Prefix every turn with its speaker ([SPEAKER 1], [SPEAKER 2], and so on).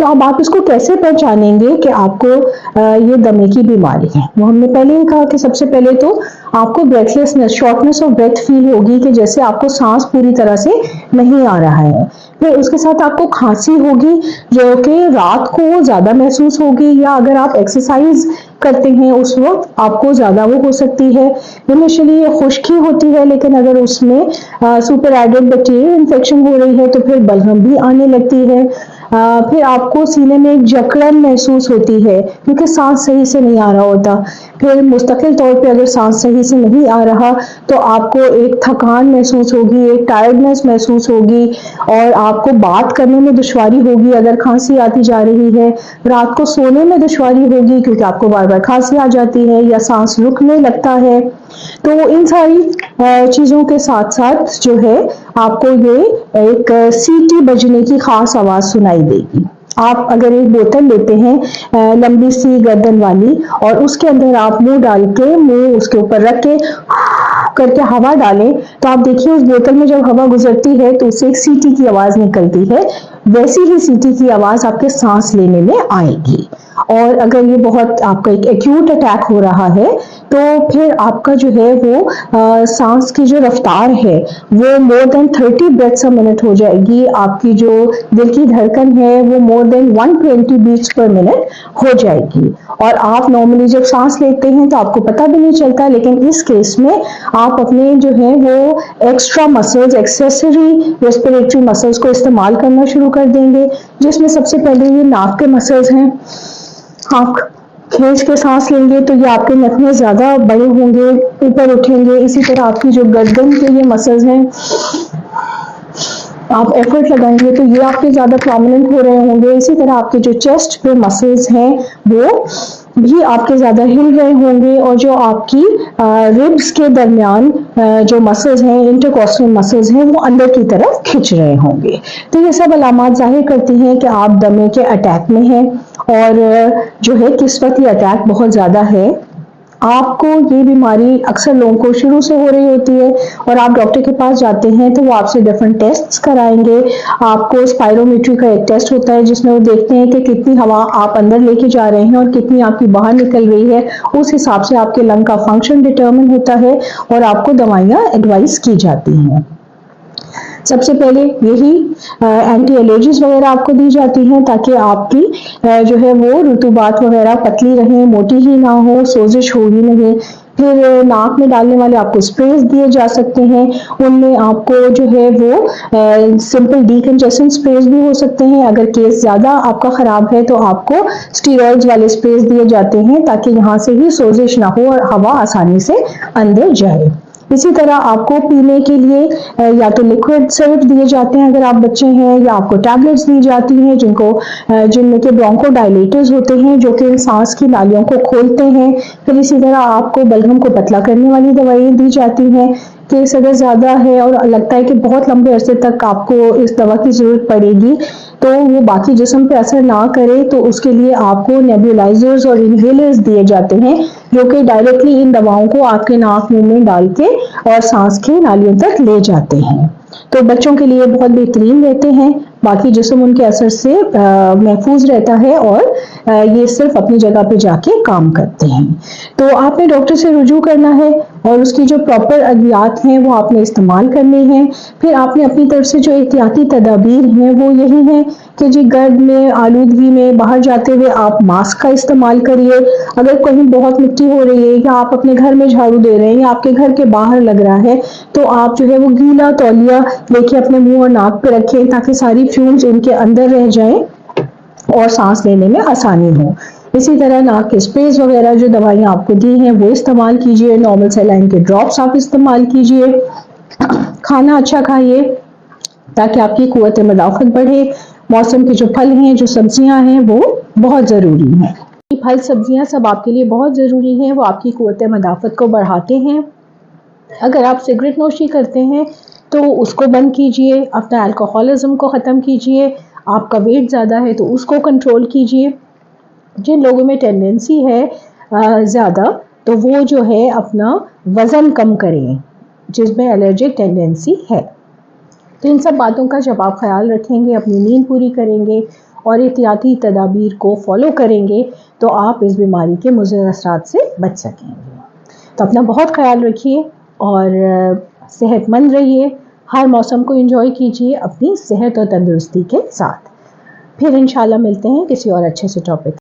[SPEAKER 1] تو اب آپ اس کو کیسے پہچانیں گے کہ آپ کو یہ دمے کی بیماری ہے؟ وہ ہم نے پہلے ہی کہا کہ سب سے پہلے تو آپ کو بریتھ لیسنس، شارٹنس آف بریتھ فیل ہوگی کہ جیسے آپ کو سانس پوری طرح سے نہیں آ رہا ہے. پھر اس کے ساتھ آپ کو کھانسی ہوگی جو کہ رات کو زیادہ محسوس ہوگی، یا اگر آپ ایکسرسائز کرتے ہیں اس وقت آپ کو زیادہ وہ ہو سکتی ہے. انیشلی یہ خشکی ہوتی ہے، لیکن اگر اس میں سپر ایڈڈ بیکٹیریل انفیکشن ہو رہی ہے تو پھر بلغم بھی آنے لگتی ہے. پھر آپ کو سینے میں ایک جکڑن محسوس ہوتی ہے کیونکہ سانس صحیح سے نہیں آ رہا ہوتا. پھر مستقل طور پہ اگر سانس صحیح سے نہیں آ رہا تو آپ کو ایک تھکان محسوس ہوگی، ایک ٹائرڈنس محسوس ہوگی، اور آپ کو بات کرنے میں دشواری ہوگی اگر کھانسی آتی جا رہی ہے. رات کو سونے میں دشواری ہوگی کیونکہ آپ کو بار بار کھانسی آ جاتی ہے یا سانس رکنے لگتا ہے. تو ان ساری چیزوں کے ساتھ ساتھ جو ہے آپ کو یہ ایک سیٹی بجنے کی خاص آواز سنائی دے گی. آپ اگر ایک بوتل لیتے ہیں لمبی سی گردن والی، اور اس کے اندر آپ منہ ڈال کے، منہ اس کے اوپر رکھ کے کر کے ہوا ڈالیں، تو آپ دیکھیے اس بوتل میں جب ہوا گزرتی ہے تو اس سے ایک سیٹی کی آواز نکلتی ہے. ویسی ہی سیٹی کی آواز آپ کے سانس لینے میں آئے گی. اور اگر یہ بہت آپ کا ایک ایکیوٹ اٹیک ہو رہا ہے تو پھر آپ کا جو ہے وہ سانس کی جو رفتار ہے وہ مور دین 30 بریتھس اے منٹ ہو جائے گی. آپ کی جو دل کی دھڑکن ہے وہ مور دین 120 بیٹس پر منٹ ہو جائے گی. اور آپ نارملی جب سانس لیتے ہیں تو آپ کو پتہ بھی نہیں چلتا، لیکن اس کیس میں آپ اپنے جو ہے وہ extra muscles, accessory respiratory muscles کو استعمال کرنا شروع کر دیں گے، جس میں سب سے پہلے یہ ناک کے مسلز ہیں. آپ کھینچ کے سانس لیں گے تو یہ آپ کے نک میں زیادہ بڑے ہوں گے، اوپر اٹھیں گے. اسی طرح آپ کی جو گردن کے یہ مسلز ہیں، آپ ایفرٹ لگائیں گے تو یہ آپ کے زیادہ پرومیننٹ ہو رہے ہوں گے. اسی طرح آپ کے جو چیسٹ پہ مسلز ہیں وہ بھی آپ کے زیادہ ہل رہے ہوں گے، اور جو آپ کی ربس کے درمیان جو مسلز ہیں، انٹرکوسٹل مسلز ہیں، وہ اندر کی طرف کھنچ رہے ہوں گے. تو یہ سب علامات ظاہر کرتی ہیں کہ آپ دمے کے اٹیک میں ہیں، اور جو ہے کس وقت یہ اٹیک بہت زیادہ ہے. آپ کو یہ بیماری اکثر لوگوں کو شروع سے ہو رہی ہوتی ہے، اور آپ ڈاکٹر کے پاس جاتے ہیں تو وہ آپ سے ڈفرنٹ ٹیسٹ کرائیں گے. آپ کو اسپائرومیٹری کا ایک ٹیسٹ ہوتا ہے جس میں وہ دیکھتے ہیں کہ کتنی ہوا آپ اندر لے کے جا رہے ہیں اور کتنی آپ کی باہر نکل رہی ہے. اس حساب سے آپ کے لنگ کا فنکشن ڈٹرمن ہوتا ہے اور آپ کو دوائیاں ایڈوائز کی جاتی ہیں. سب سے پہلے یہی اینٹی الرجیز وغیرہ آپ کو دی جاتی ہیں تاکہ آپ کی جو ہے وہ رطوبات وغیرہ پتلی رہیں، موٹی ہی نہ ہو، سوزش ہوگی نہیں. پھر ناک میں ڈالنے والے آپ کو اسپریز دیے جا سکتے ہیں. ان میں آپ کو جو ہے وہ سمپل ڈیکنجیشن اسپریز بھی ہو سکتے ہیں. اگر کیس زیادہ آپ کا خراب ہے تو آپ کو اسٹیرائڈز والے اسپریز دیے جاتے ہیں تاکہ یہاں سے بھی سوزش نہ ہو اور ہوا آسانی سے اندر جائے. اسی طرح آپ کو پینے کے لیے یا تو لکوڈ سرپ دیے جاتے ہیں اگر آپ بچے ہیں، یا آپ کو ٹیبلٹس دی جاتی ہیں جن میں کہ برونکو ڈائلیٹرز ہوتے ہیں جو کہ سانس کی نالیوں کو کھولتے ہیں. پھر اسی طرح آپ کو بلغم کو پتلا کرنے والی دوائیں دی جاتی ہیں. کیس اگر زیادہ ہے اور لگتا ہے کہ بہت لمبے عرصے تک آپ کو اس دوا کی ضرورت پڑے گی تو وہ باقی جسم پہ اثر نہ کرے، تو اس کے لیے آپ کو نیبولائزرز اور انہیلرز دیے جاتے ہیں جو کہ ڈائریکٹلی ان دواؤں کو آپ کے ناک منہ میں ڈال کے اور سانس کی نالیوں تک لے جاتے ہیں. تو بچوں کے لیے بہت بہترین رہتے ہیں، باقی جسم ان کے اثر سے محفوظ رہتا ہے اور یہ صرف اپنی جگہ پہ جا کے کام کرتے ہیں. تو آپ نے ڈاکٹر سے رجوع کرنا ہے اور اس کی جو پراپر ادویات ہیں وہ آپ نے استعمال کرنے ہیں. پھر آپ نے اپنی طرف سے جو احتیاطی تدابیر ہیں وہ یہی ہیں کہ جی گرد میں، آلودگی میں باہر جاتے ہوئے آپ ماسک کا استعمال کریے. اگر کہیں بہت مٹی ہو رہی ہے یا آپ اپنے گھر میں جھاڑو دے رہے ہیں یا آپ کے گھر کے باہر لگ رہا ہے تو آپ جو ہے وہ گیلا تولیہ لے کے اپنے منہ اور ناک پہ رکھیں تاکہ ساری فیومز ان کے اندر رہ جائیں اور سانس لینے میں آسانی ہو. اسی طرح ناک کے اسپریز وغیرہ جو دوائیاں آپ کو دی ہیں وہ استعمال کیجیے. نارمل سیلائن کے ڈراپس آپ استعمال کیجیے. کھانا اچھا کھائیے تاکہ آپ کی قوت مدافعت بڑھے. موسم کے جو پھل ہیں، جو سبزیاں ہیں وہ بہت ضروری ہیں. پھل سبزیاں سب آپ کے لیے بہت ضروری ہیں، وہ آپ کی قوت مدافعت کو بڑھاتے ہیں. اگر آپ سگریٹ نوشی کرتے ہیں تو اس کو بند کیجیے، اپنا الکوہولزم کو ختم کیجیے. آپ کا ویٹ زیادہ ہے تو اس کو کنٹرول کیجیے. جن لوگوں میں ٹینڈنسی ہے زیادہ تو وہ جو ہے اپنا وزن کم کریں جس میں الرجک ٹینڈنسی ہے. تو ان سب باتوں کا جب آپ خیال رکھیں گے، اپنی نیند پوری کریں گے اور احتیاطی تدابیر کو فالو کریں گے تو آپ اس بیماری کے مضر اثرات سے بچ سکیں گے۔ تو اپنا بہت خیال رکھیے اور صحت مند رہیے، ہر موسم کو انجوائے کیجیے اپنی صحت اور تندرستی کے ساتھ۔ پھر انشاءاللہ ملتے ہیں کسی اور اچھے سے ٹاپک